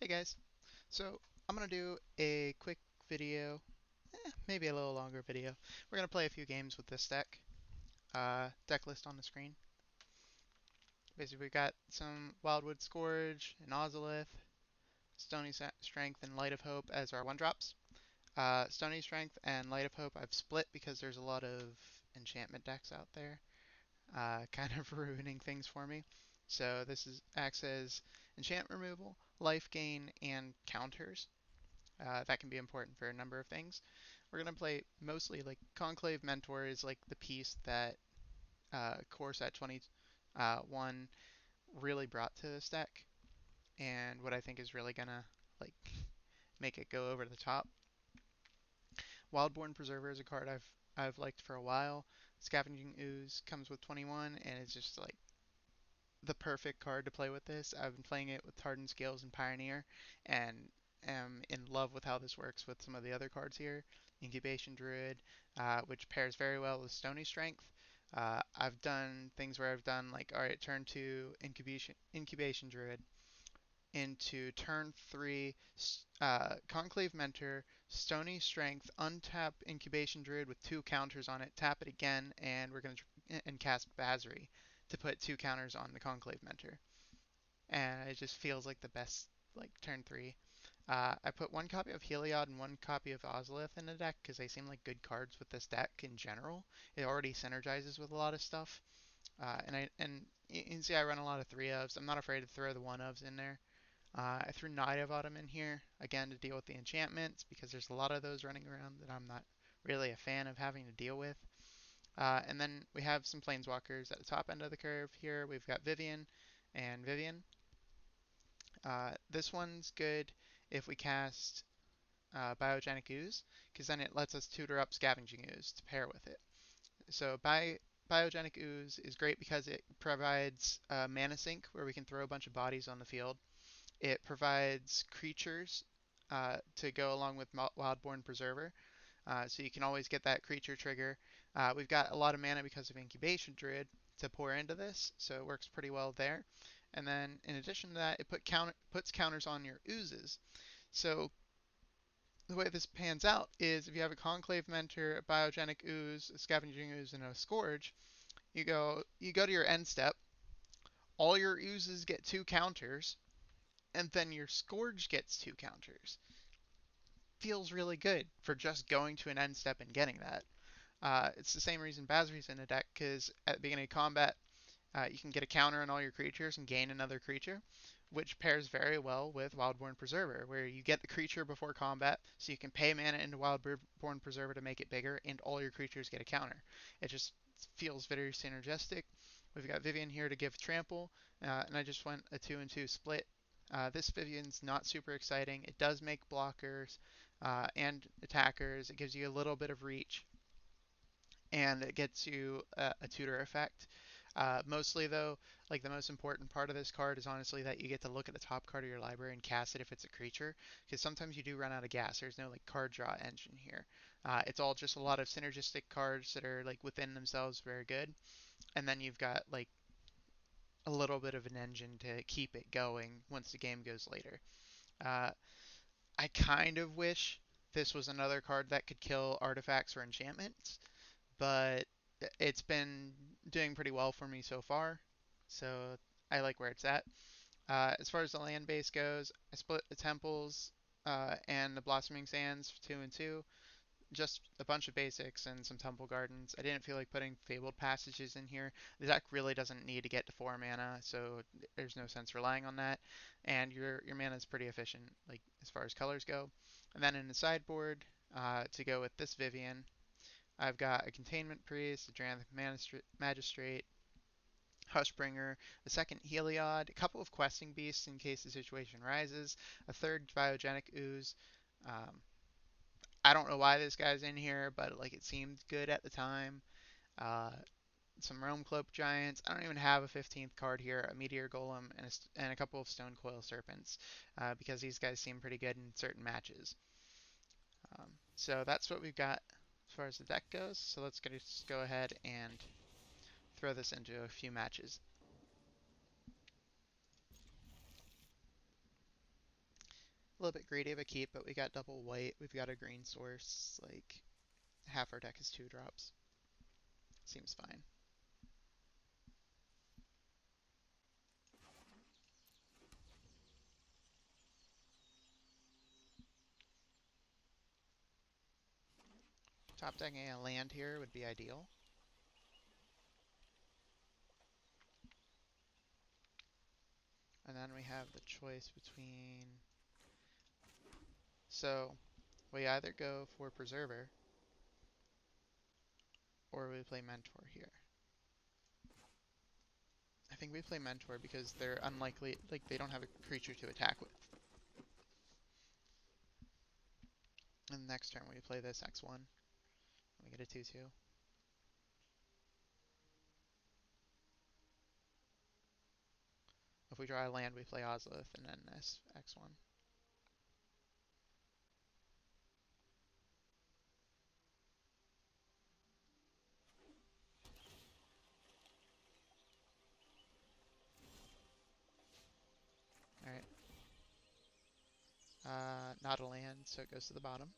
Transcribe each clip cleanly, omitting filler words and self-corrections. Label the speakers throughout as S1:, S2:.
S1: Hey guys, so I'm gonna do a quick video, maybe a little longer video. We're gonna play a few games with this deck. Deck list on the screen. Basically, we got some Wildwood Scourge and Ozolith, Stony Strength and Light of Hope as our one drops. Stony Strength and Light of Hope I've split because there's a lot of enchantment decks out there, kind of ruining things for me. So this acts as enchant removal, life gain, and counters. That can be important for a number of things. We're going to play mostly like Conclave Mentor is like the piece that Core Set 21 really brought to this deck, and what I think is really going to like make it go over the top. Wildborn Preserver is a card I've liked for a while. Scavenging Ooze comes with 21, and it's just like the perfect card to play with this. I've been playing it with Hardened Scales and Pioneer, and am in love with how this works with some of the other cards here. Incubation Druid, which pairs very well with Stony Strength. I've done things where I've done like, alright, turn 2 Incubation Druid into turn 3 Conclave Mentor, Stony Strength, untap Incubation Druid with 2 counters on it, tap it again, and we're going to and cast Basri to put 2 counters on the Conclave Mentor. And it just feels like the best like turn 3. I put 1 copy of Heliod and 1 copy of Ozolith in the deck because they seem like good cards with this deck in general. It already synergizes with a lot of stuff. And you can see I run a lot of 3-ofs. I'm not afraid to throw the 1-ofs in there. I threw Knight of Autumn in here, again, to deal with the enchantments, because there's a lot of those running around that I'm not really a fan of having to deal with. And then we have some Planeswalkers at the top end of the curve here. We've got Vivian and Vivian. This one's good if we cast Biogenic Ooze, because then it lets us tutor up Scavenging Ooze to pair with it. So Biogenic Ooze is great because it provides mana sink, where we can throw a bunch of bodies on the field. It provides creatures to go along with Wildborn Preserver, so you can always get that creature trigger. We've got a lot of mana because of Incubation Druid to pour into this, so it works pretty well there. And then in addition to that, it puts counters on your oozes. So the way this pans out is if you have a Conclave Mentor, a Biogenic Ooze, a Scavenging Ooze, and a Scourge, you go to your end step. All your oozes get 2 counters, and then your Scourge gets 2 counters. Feels really good for just going to an end step and getting that. It's the same reason Basri's in a deck, because at the beginning of combat, you can get a counter on all your creatures and gain another creature, which pairs very well with Wildborn Preserver, where you get the creature before combat, so you can pay mana into Wildborn Preserver to make it bigger, and all your creatures get a counter. It just feels very synergistic. We've got Vivian here to give trample, and I just went a 2 and 2 split. This Vivian's not super exciting. It does make blockers and attackers. It gives you a little bit of reach, and it gets you a tutor effect. Mostly though, like the most important part of this card is honestly that you get to look at the top card of your library and cast it if it's a creature, because sometimes you do run out of gas. There's no like card draw engine here. It's all just a lot of synergistic cards that are like within themselves very good, and then you've got like a little bit of an engine to keep it going once the game goes later. Uh, I kind of wish this was another card that could kill artifacts or enchantments, but it's been doing pretty well for me so far, so I like where it's at. As far as the land base goes, I split the temples and the blossoming sands 2 and 2. Just a bunch of basics and some temple gardens. I didn't feel like putting fabled passages in here. The deck really doesn't need to get to 4 mana, so there's no sense relying on that. And your mana is pretty efficient, like as far as colors go. And then in the sideboard, to go with this Vivian, I've got a Containment Priest, a Dranthic Magistrate, Hushbringer, a second Heliod, a couple of Questing Beasts in case the situation rises, a third Biogenic Ooze. Um, I don't know why this guy's in here, but like it seemed good at the time. Uh, some Realm Cloak Giants. I don't even have a 15th card here, a Meteor Golem, and a couple of Stone Coil Serpents, because these guys seem pretty good in certain matches. So that's what we've got as far as the deck goes. So let's just go ahead and throw this into a few matches. A little bit greedy of a keep, but we got double white. We've got a green source. Like, half our deck is 2-drops. Seems fine. Top decking a land here would be ideal. And then we have the choice between... So, we either go for Preserver, or we play Mentor here. I think we play Mentor because they're unlikely, like, they don't have a creature to attack with. And next turn we play this X1. We get a 2/2. If we draw a land, we play Ozlith and then this X1. Alright. Not a land, so it goes to the bottom.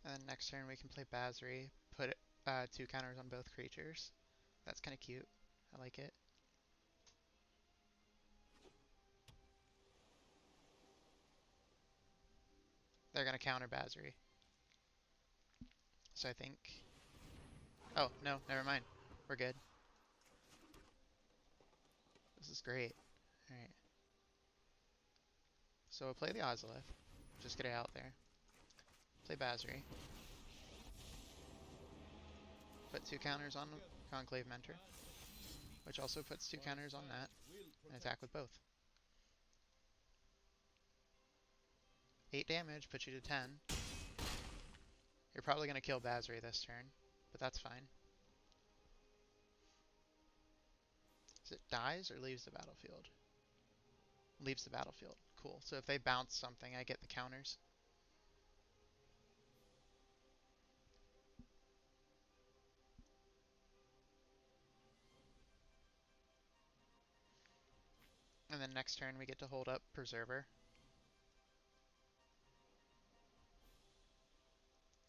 S1: And then next turn we can play Basri, put 2 counters on both creatures. That's kind of cute. I like it. They're going to counter Basri. So I think... Oh, no, never mind. We're good. This is great. Alright. So we'll play the Ozolith. Just get it out there. Play Basri. Put 2 counters on Conclave Mentor, which also puts 2 counters on that, and attack with both. 8 damage, puts you to 10. You're probably going to kill Basri this turn, but that's fine. Is it dies or leaves the battlefield? Leaves the battlefield. Cool. So if they bounce something, I get the counters. And then next turn we get to hold up Preserver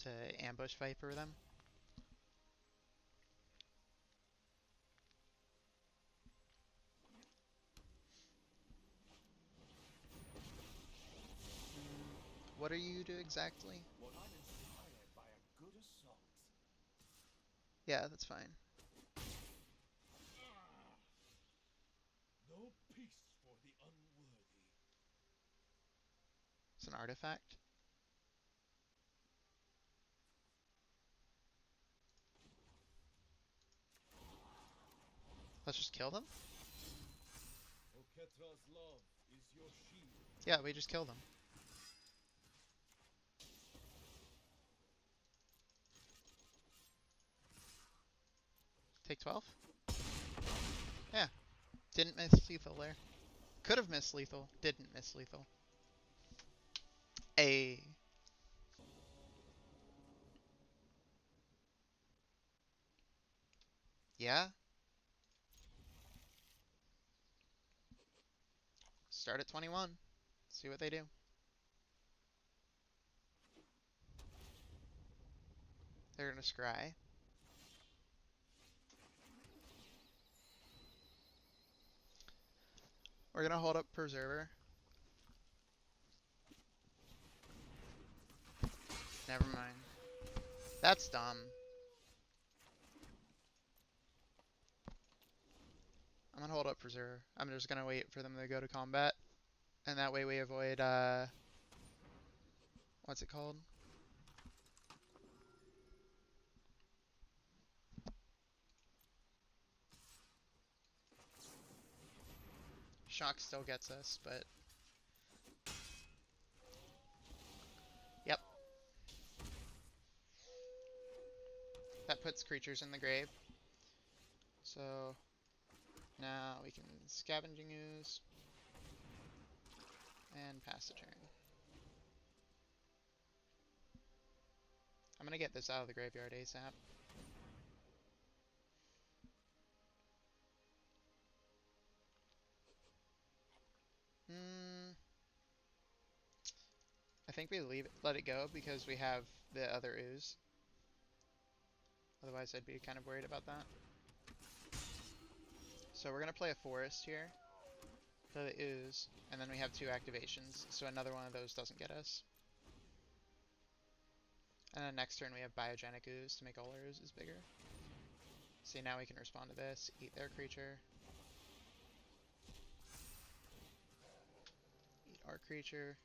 S1: to ambush Viper them. What are you do exactly?
S2: What I'm inspired by a good assault.
S1: Yeah, that's fine.
S2: No peace for the unworthy.
S1: It's an artifact. Let's just kill them?
S2: Oketra's love is your shield.
S1: Yeah, we just kill them. Take 12? Yeah. Didn't miss lethal there. Could have missed lethal. Didn't miss lethal. A. Yeah? Start at 21. See what they do. They're gonna scry. We're gonna hold up Preserver. Never mind. That's dumb. I'm gonna hold up Preserver. I'm just gonna wait for them to go to combat. And that way we avoid, what's it called? Shock still gets us, but... Yep. That puts creatures in the grave. So... Now we can Scavenging Ooze and pass the turn. I'm gonna get this out of the graveyard ASAP. I think we let it go because we have the other Ooze. Otherwise, I'd be kind of worried about that. So we're gonna play a Forest here, play the Ooze, and then we have 2 activations, so another one of those doesn't get us. And then next turn we have Biogenic Ooze to make all our Oozes bigger. See, now we can respond to this, eat their creature, eat our creature.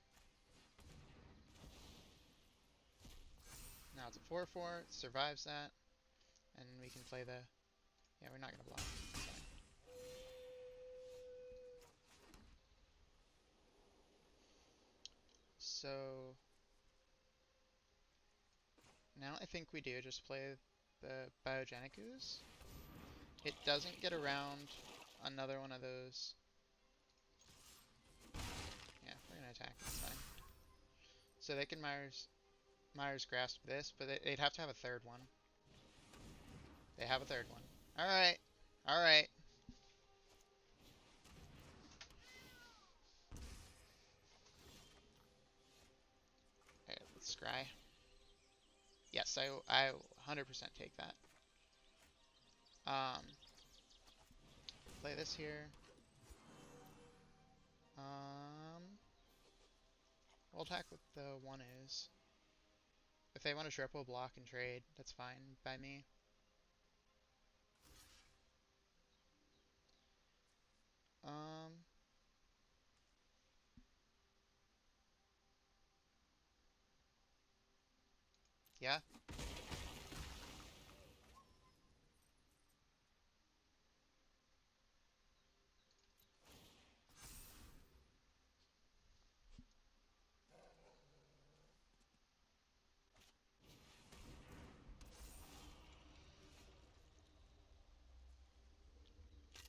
S1: Now it's a 4/4, it survives that, and we can play the... Yeah, we're not gonna block. It's fine. So now I think we do just play the Biogenic Ooze. It doesn't get around another one of those. Yeah, we're gonna attack. It's fine. So they can Myers grasp this, but they'd have to have a third one. They have a third one. All right, all right. Okay, let's scry. Yes, I 100% take that. Um, play this here. We'll attack with the one is. If they want to triple block and trade, that's fine by me. Um, yeah.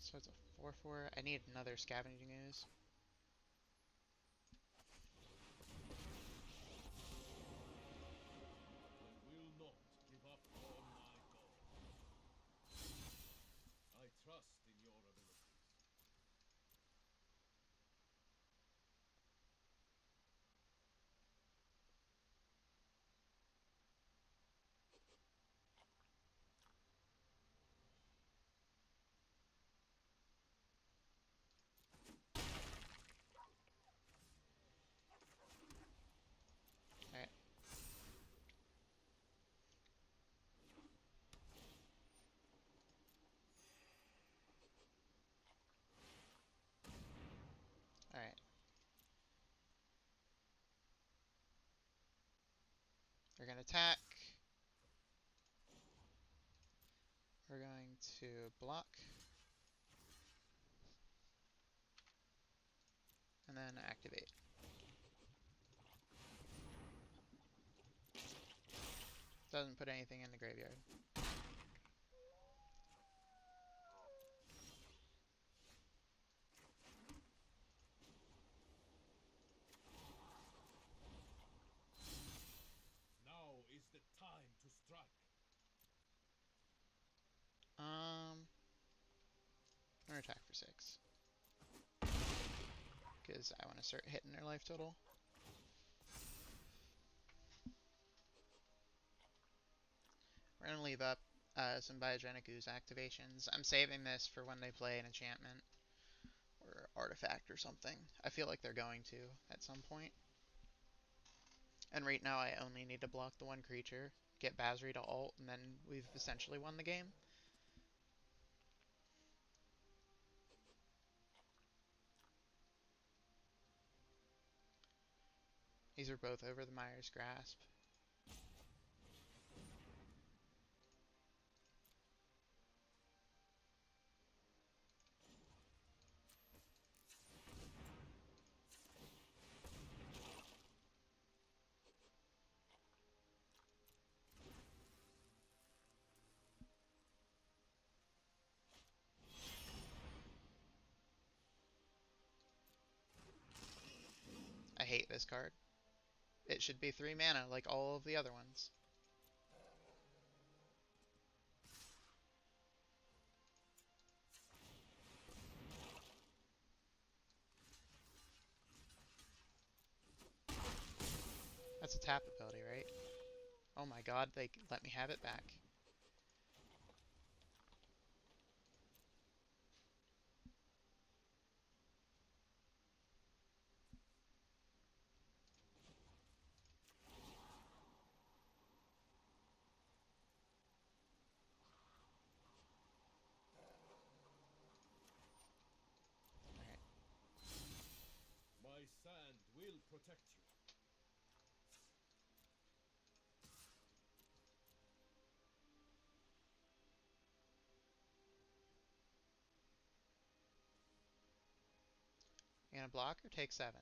S1: So it's a 4/4. I need another Scavenging Ooze.
S2: I will not give up on my goal. I trust in your abilities.
S1: Alright. Alright. They're gonna attack. We're going to block. And then activate. Doesn't put anything in the graveyard.
S2: Now is the time to strike.
S1: I'm gonna attack for 6. Because I want to start hitting their life total. We're gonna leave up some Biogenic Ooze activations. I'm saving this for when they play an enchantment or artifact or something. I feel like they're going to at some point. And right now I only need to block the one creature, get Basri to ult, and then we've essentially won the game. These are both over the Myers Grasp. hate this card. It should be 3 mana like all of the other ones. That's a tap ability, right? Oh my god, they let me have it back. Alright.
S2: My sand will protect you.
S1: You gonna block or take 7?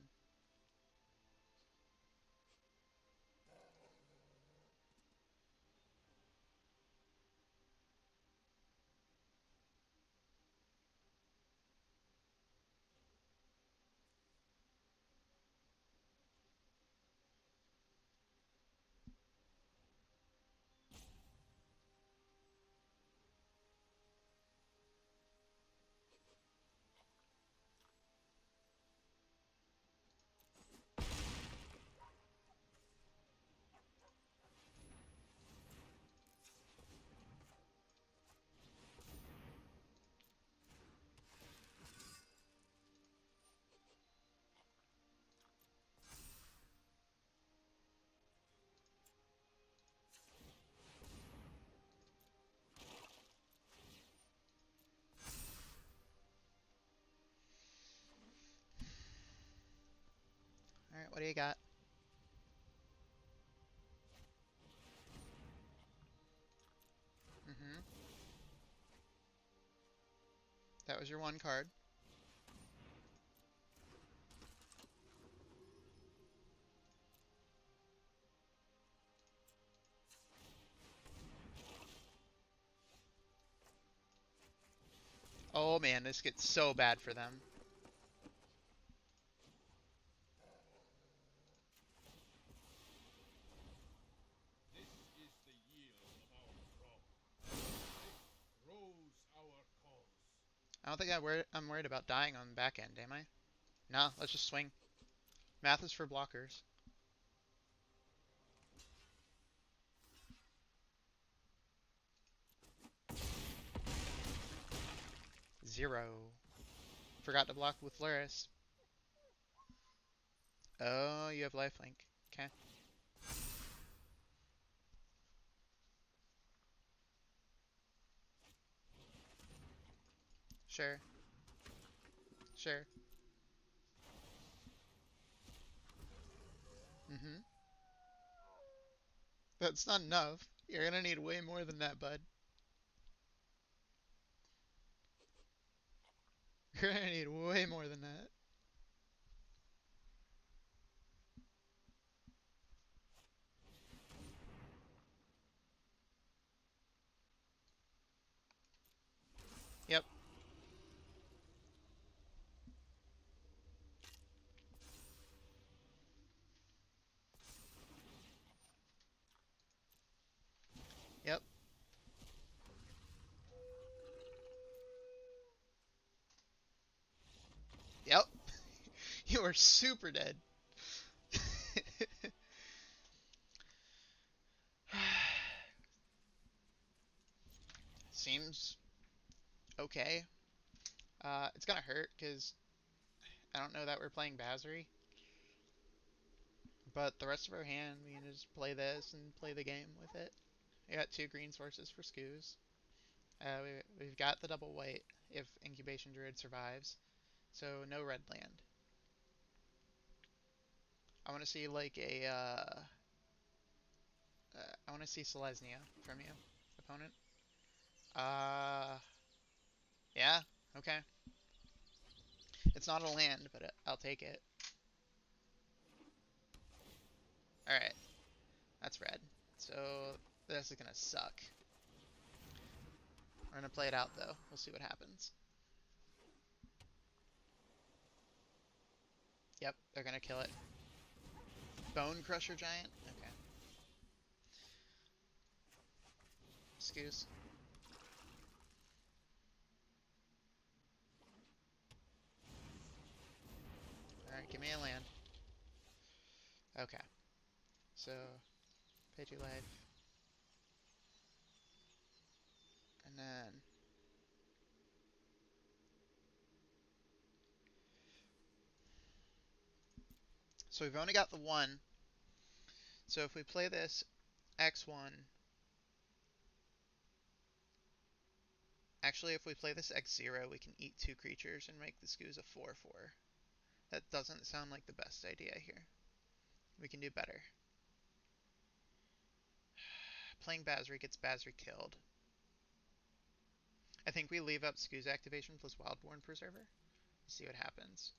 S1: Alright, what do you got? Mm-hmm. That was your one card. Oh man, this gets so bad for them.
S2: This is the yield of our throng. It grows our cause.
S1: I don't think I'm worried about dying on the back end, am I? No, let's just swing. Math is for blockers. 0. Forgot to block with Luris. Oh, you have lifelink. Okay. Sure. Sure. Mm-hmm. That's not enough. You're gonna need way more than that, bud. You're gonna need way more than that. Yep. Yep. Yep. You are super dead. Seems okay. It's gonna hurt because I don't know that we're playing Basri, but the rest of our hand we can just play this and play the game with it. We got 2 green sources for Scooze. We've got the double white if Incubation Druid survives, so no red land. I want to see like I want to see Selesnya from you, opponent. Uh, yeah, okay. It's not a land, but I'll take it. All right, that's red. So this is gonna suck. We're gonna play it out though. We'll see what happens. Yep, they're gonna kill it. Bone Crusher Giant? Okay. Scooze. Alright, give me a land. Okay. So, pay 2 life. And then... So we've only got the 1. So if we play this X1... Actually, if we play this X0, we can eat 2 creatures and make the Scooze a 4/4. That doesn't sound like the best idea here. We can do better. Playing Basri gets Basri killed. I think we leave up Scooze activation plus Wildborn Preserver. See what happens.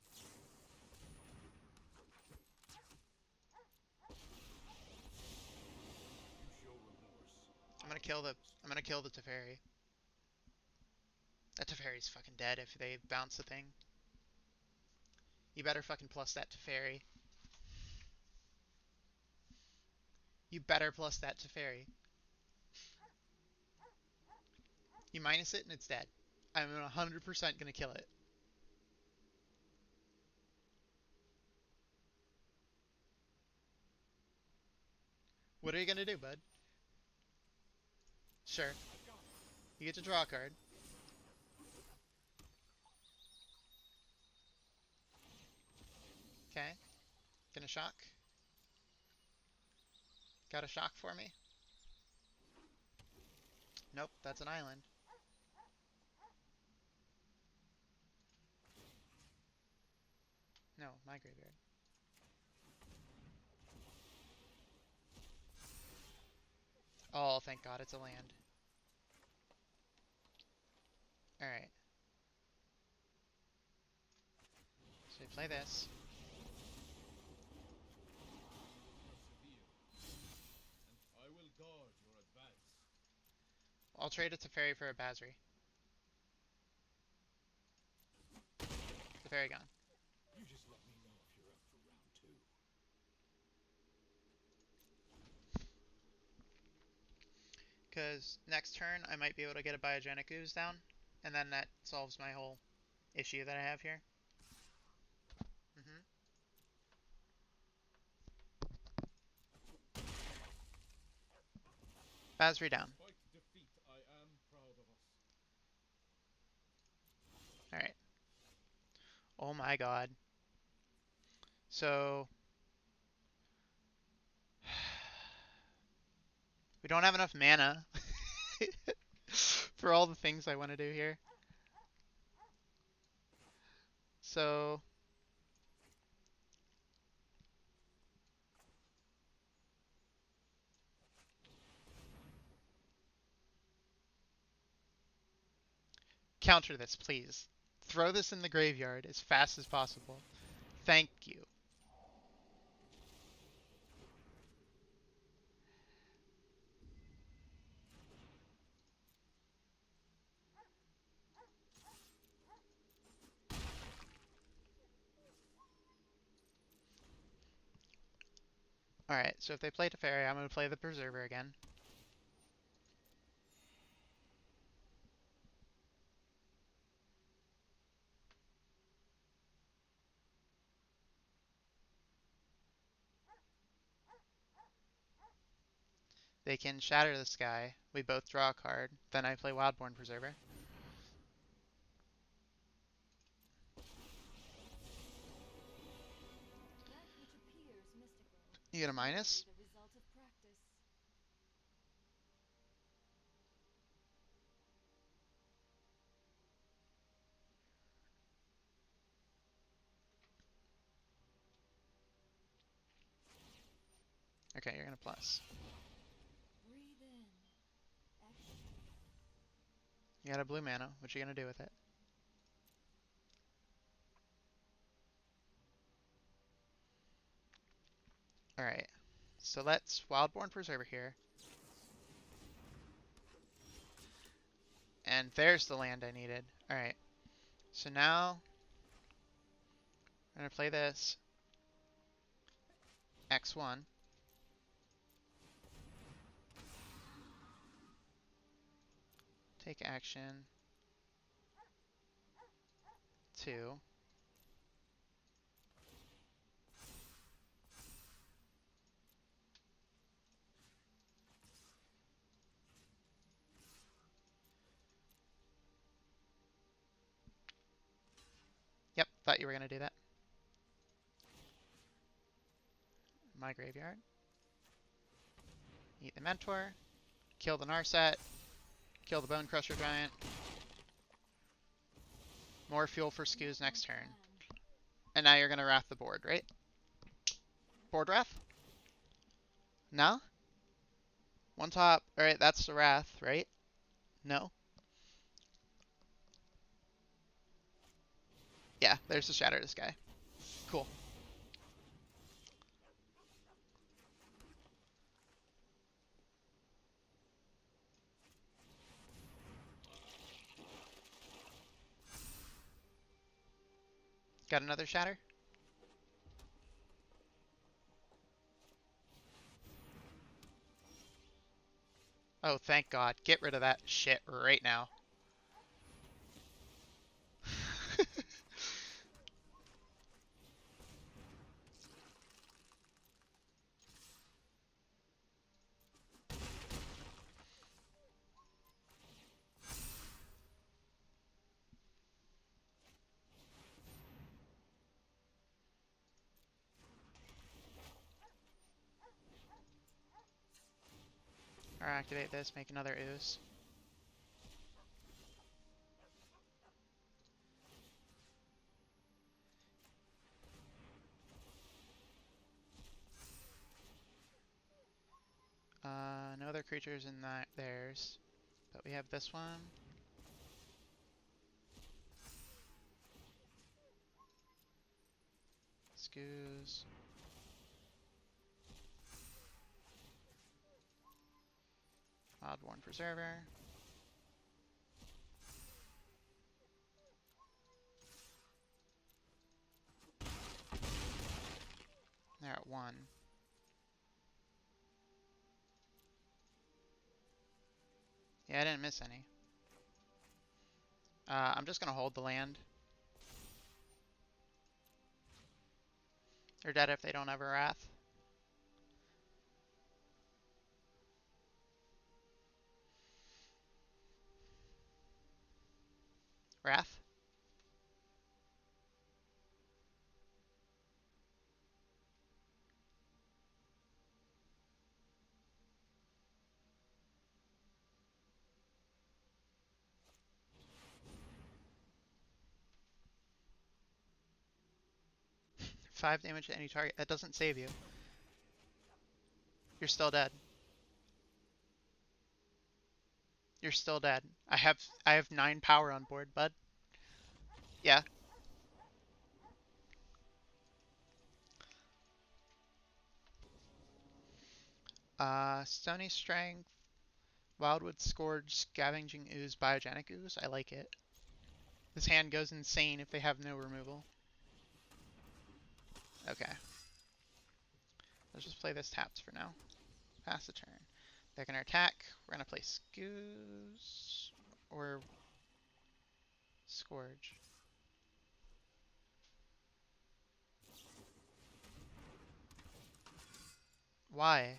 S2: You show remorse.
S1: I'm gonna kill the Teferi. That Teferi's fucking dead if they bounce the thing. You better fucking plus that Teferi. You better plus that Teferi. You minus it and it's dead. I'm 100% gonna kill it. What are you gonna do, bud? Sure. You get to draw a card. Okay. Gonna shock. Got a shock for me? Nope, that's an island. No, my graveyard. Oh, thank God, it's a land. Alright. So we play this.
S2: Persevere, and I will guard your advance.
S1: I'll trade a Teferi for a Basri. Teferi gone.
S2: You just let me know if you're up for round 2.
S1: Because next turn, I might be able to get a Biogenic Ooze down. And then that solves my whole issue that I have here. Mm-hmm. Basri down.
S2: Despite defeat, I am proud of us.
S1: Alright. Oh my God. So... we don't have enough mana for all the things I want to do here. So... counter this, please. Throw this in the graveyard as fast as possible. Thank you. Alright, so if they play Teferi, I'm going to play the Preserver again. They can Shatter the Sky. We both draw a card. Then I play Wildborn Preserver.
S3: That which appears mystical
S1: You get a
S3: is merely
S1: minus?
S3: the result of practice.
S1: Okay, you're going to plus.
S3: Breathe in. Exhale.
S1: You got a blue mana. What you going to do with it? Alright. So let's Wildborn Preserver here. And there's the land I needed. Alright, so now I'm going to play this X1. Take action 2. Yep, thought you were going to do that. My graveyard. Eat the Mentor. Kill the Narset. Kill the Bone Crusher Giant. More fuel for Scooze next turn. And now you're going to Wrath the board, right? Board Wrath? No? One top. Alright, that's the Wrath, right? No? Yeah, there's the Shatter this guy. Cool. Got another Shatter? Oh, thank God. Get rid of that shit right now. Or activate this, make another Ooze. No other creatures in that theirs. But we have this one. Scooze. Oddworn Preserver. They're at 1. Yeah, I didn't miss any. I'm just going to hold the land. They're dead if they don't have a Wrath. Wrath? Five damage to any target. That doesn't save you. You're still dead. You're still dead. I have 9 power on board, bud. Yeah. Stony Strength, Wildwood Scourge, Scavenging Ooze, Biogenic Ooze. I like it. This hand goes insane if they have no removal. Okay. Let's just play this tapped for now. Pass the turn. They're gonna attack. We're gonna play Scooze or Scourge. Why?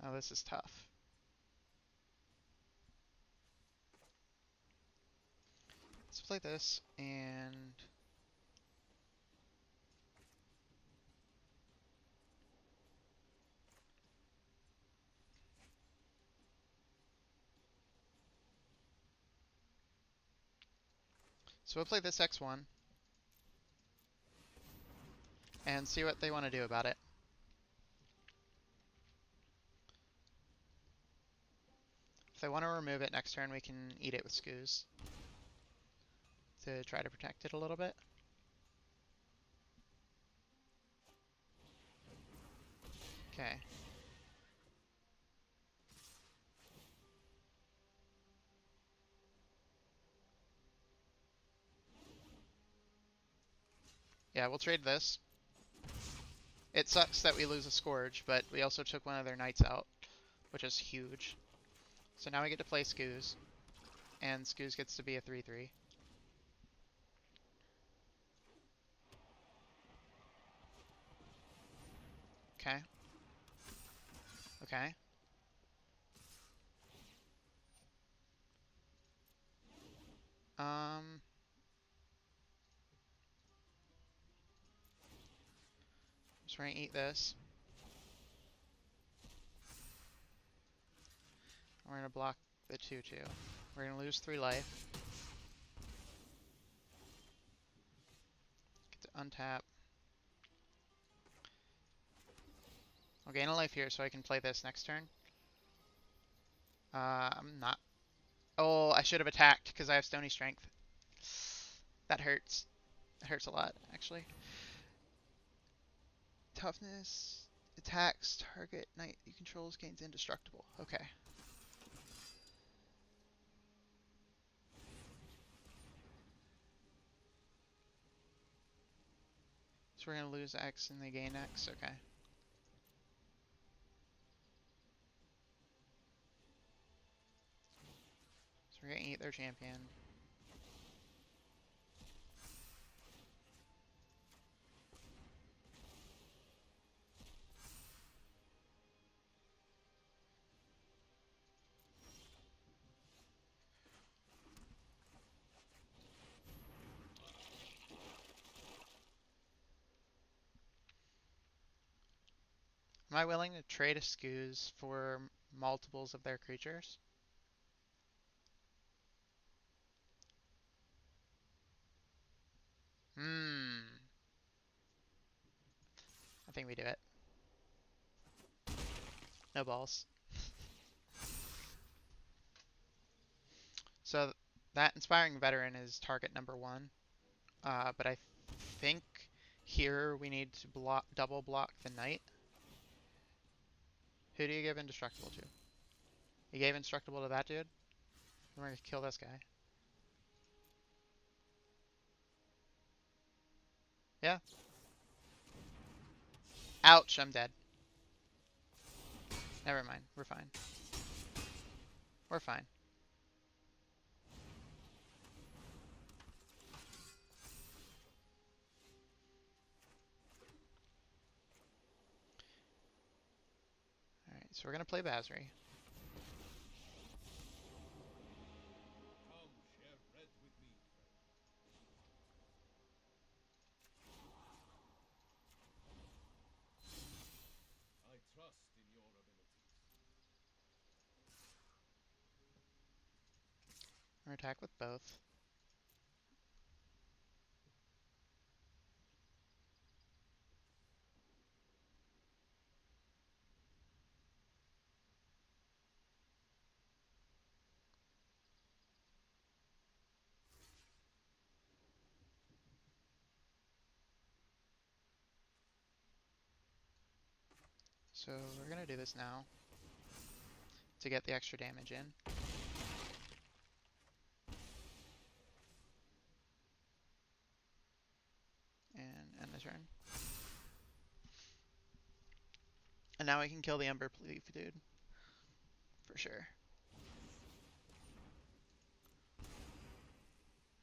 S1: Oh, this is tough. Let's play this and so we'll play this X1 and see what they want to do about it. If they want to remove it next turn, we can eat it with Scooze to try to protect it a little bit. Okay. Yeah, we'll trade this. It sucks that we lose a Scourge, but we also took one of their knights out, which is huge. So now we get to play Scooze, and Scooze gets to be a 3/3. Okay. Okay. Um, just gonna eat this. We're gonna block the 2/2. We're gonna lose 3 life. Get to untap. I'll gain a life here so I can play this next turn. I'm not. Oh, I should have attacked because I have Stony Strength. That hurts. It hurts a lot, actually. Toughness. Attacks. Target knight you controls gains indestructible. Okay. So we're going to lose X and they gain X. Okay. So we're going to eat their champion. Am I willing to trade a Scooze for multiples of their creatures? Hmm. I think we do it. No balls. So that Inspiring Veteran is target number 1. But I think here we need to double block the knight. Who do you give indestructible to? You gave indestructible to that dude? We're gonna kill this guy. Yeah. Ouch, I'm dead. Never mind. We're fine. We're fine. Alright, so we're gonna play Basri.
S2: Come share bread with me, friend. I trust in your abilities.
S1: We're gonna attack with both. So we're gonna do this now to get the extra damage in. And end the turn. And now we can kill the Ember Leaf dude. For sure.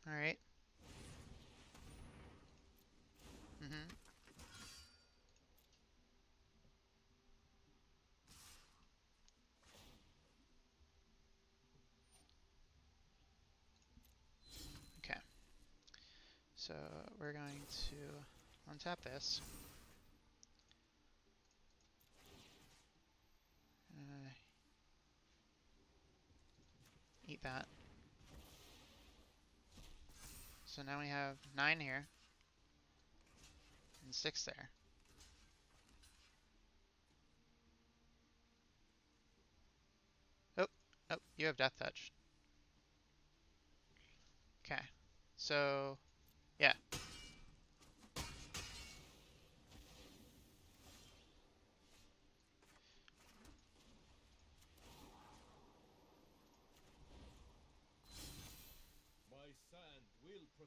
S1: Alright. Mm-hmm. Okay. So we're going to untap this. Eat that. So now we have 9 here. And 6 there. Oh, oh, you have Death Touch. Okay. So, yeah.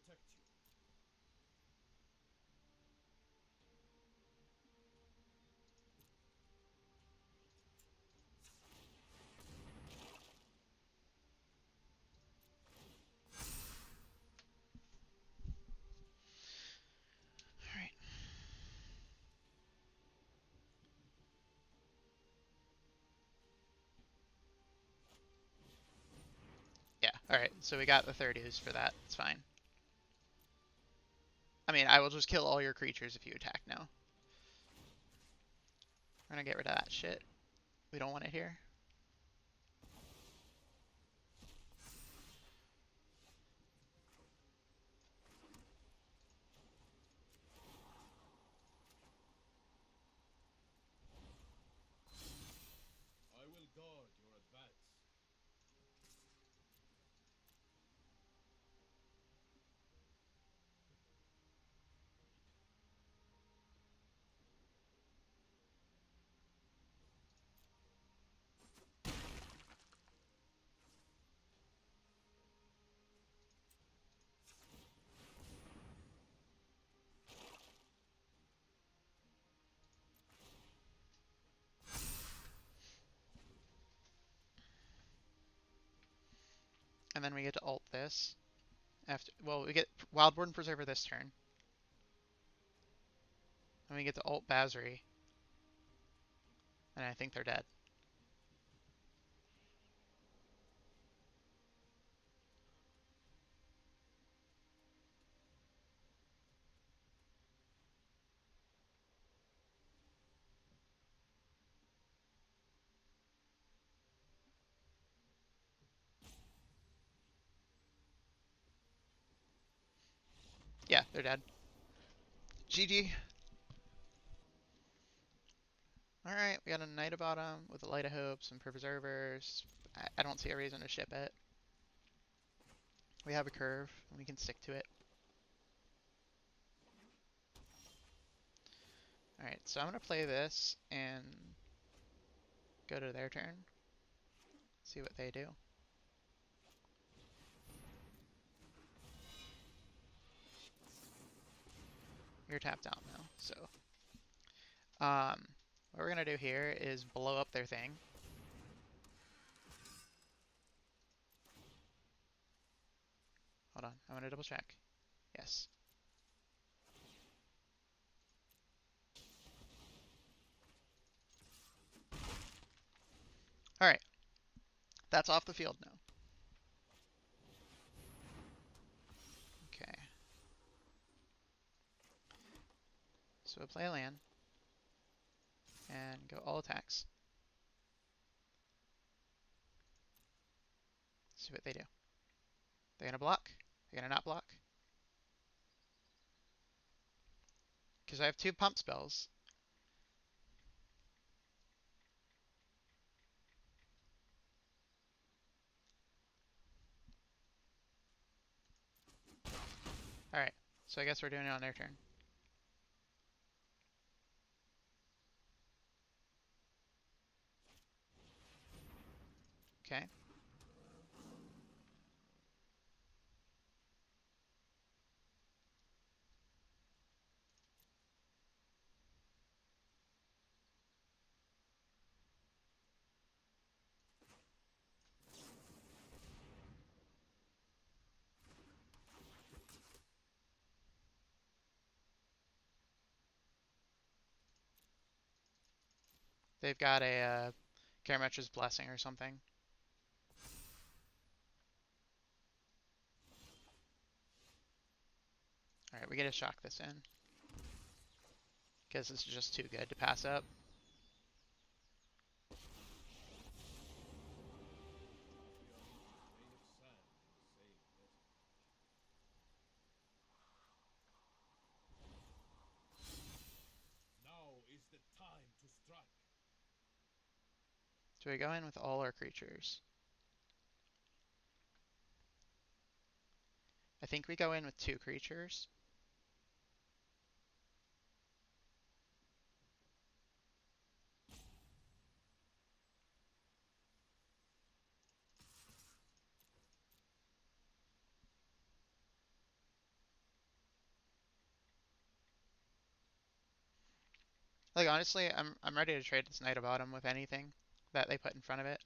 S2: protect you.
S1: All right. Yeah. All right. So we got the third ooze for that. It's fine. I mean, I will just kill all your creatures if you attack now. We're gonna get rid of that shit. We don't want it here.
S2: I will guard your advance.
S1: And then we get to ult this. After, well, we get Wildborn Preserver this turn. And we get to ult Basri. And I think they're dead. Yeah, they're dead. GG. Alright, we got a Knight of Bottom with a Light of Hope, some Preservers. I don't see a reason to ship it. We have a curve, and we can stick to it. Alright, so I'm going to play this and go to their turn. See what they do. You're tapped out now, so. What we're going to do here is blow up their thing. Hold on, I want to double check. Yes. Alright, that's off the field now. Okay. So we'll play a land and go all attacks. See what they do. They're gonna block. They're gonna not block. Because I have two pump spells. Alright, so I guess we're doing it on their turn. Okay. They've got a Karametra's Blessing or something. Alright, we get to shock this in. Because it's just too good to pass up.
S2: We are made of sand in the same desert. Now is the time to strike.
S1: So we go in with all our creatures. I think we go in with two creatures. Like honestly, I'm ready to trade this Knight of Autumn with anything that they put in front of it.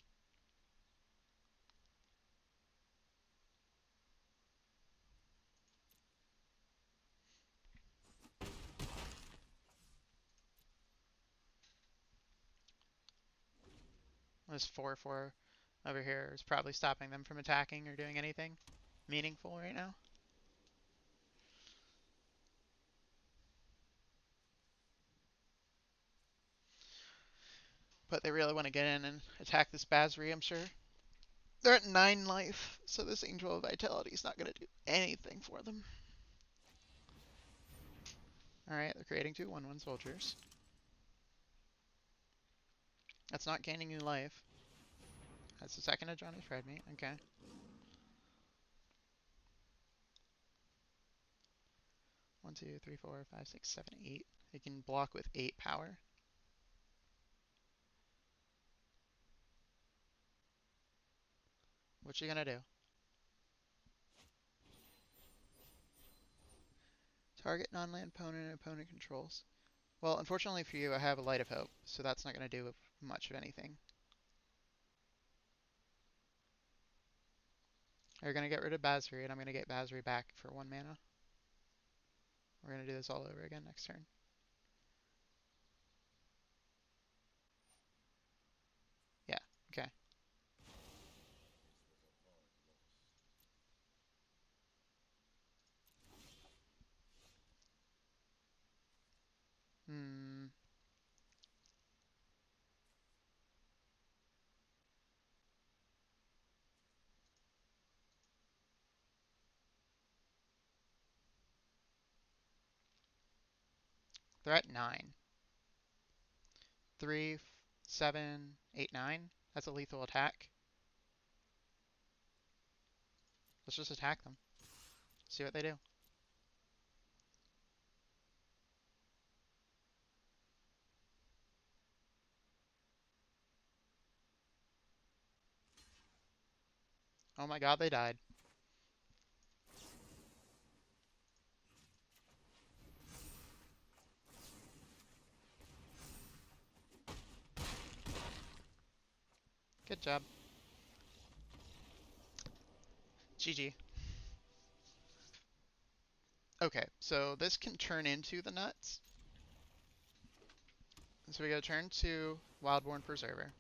S1: This 4/4 over here is probably stopping them from attacking or doing anything meaningful right now. But they really want to get in and attack this Basri, I'm sure. They're at 9 life, so this Angel of Vitality is not going to do anything for them. Alright, they're creating 2 1/1 soldiers. That's not gaining you life. That's the second of Johnny's Red Meat. Okay. 1, 2, 3, 4, 5, 6, 7, 8. They can block with 8 power. What you gonna do? Target non-land opponent and opponent controls. Well, unfortunately for you, I have a Light of Hope, so that's not gonna do much of anything. You're gonna get rid of Basri, and I'm gonna get Basri back for 1 mana. We're gonna do this all over again next turn. Yeah, okay.
S2: This was a hard loss.
S1: Hmm. They're at 9. 3, 7, 8, 9. That's a lethal attack. Let's just attack them. See what they do. Oh my god, they died. Good job. GG. Okay, so this can turn into the nuts. So we go turn 2, Wildborn Preserver.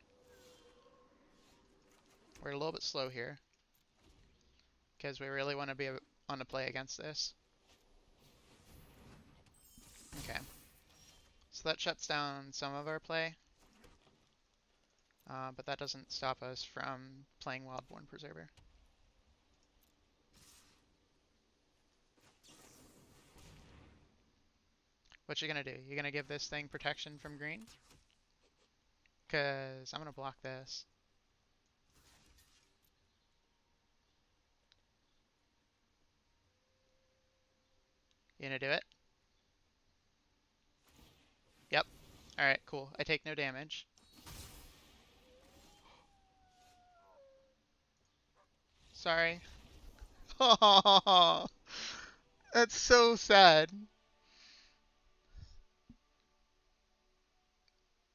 S1: We're a little bit slow here, because we really want to be on the play against this. Okay. So that shuts down some of our play, but that doesn't stop us from playing Wildborn Preserver. What you gonna do? You gonna give this thing protection from green? Because I'm gonna block this. You gonna do it? Yep. Alright, cool. I take no damage. Sorry. Oh, that's so sad.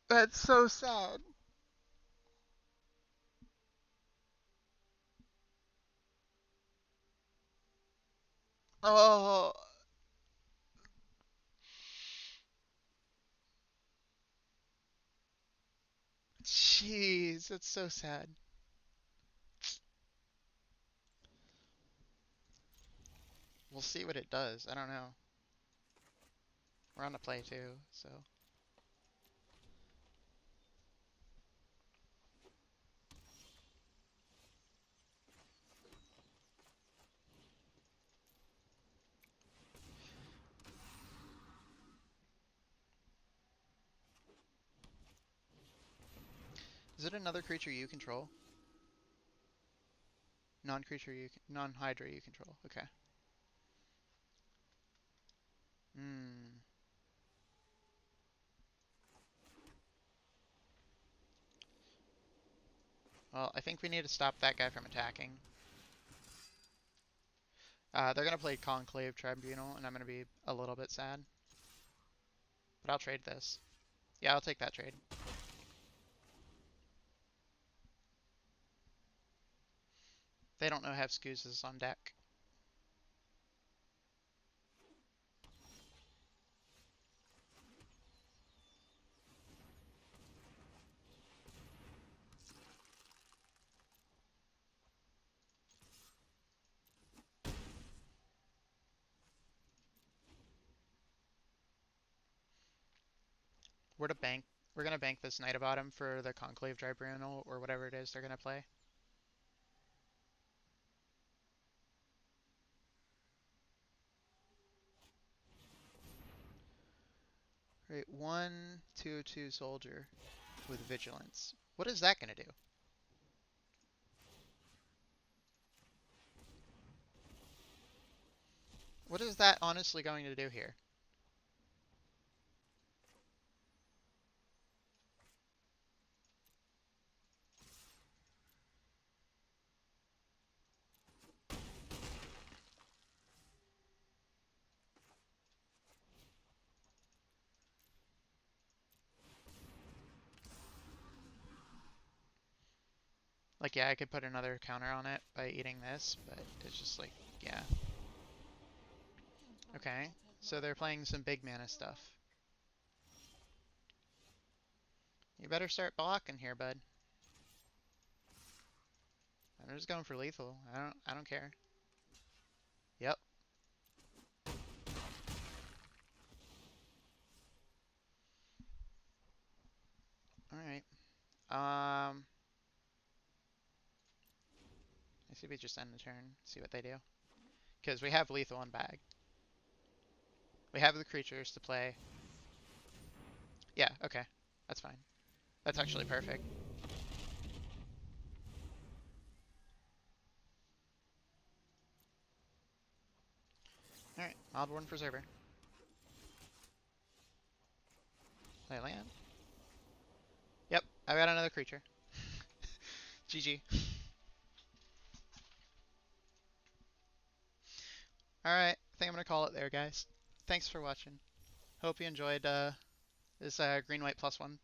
S1: That's so sad. Oh, jeez, that's so sad. We'll see what it does. I don't know. We're on the play too, so. Is it another creature you control? Non-creature you, non-Hydra you control. Okay. Hmm. Well, I think we need to stop that guy from attacking. They're gonna play Conclave Tribunal, and I'm gonna be a little bit sad. But I'll trade this. Yeah, I'll take that trade. They don't know have Scoozes on deck. We're to bank. We're gonna bank this Knight of Autumn for the Conclave Tribunal or whatever it is they're gonna play. Right, 1/2/2 soldier with vigilance. What is that gonna do? What is that honestly going to do here? Like, yeah, I could put another counter on it by eating this, but it's just like, yeah. Okay, so they're playing some big mana stuff. You better start blocking here, bud. I'm just going for lethal. I don't care. Yep. All right. I see we just end the turn. See what they do. Because we have lethal in bag. We have the creatures to play. Yeah, okay. That's fine. That's actually perfect. Alright, Mild Preserver. Play land. Yep, I got another creature. GG. Alright, I think I'm gonna call it there, guys. Thanks for watching. Hope you enjoyed this green-white +1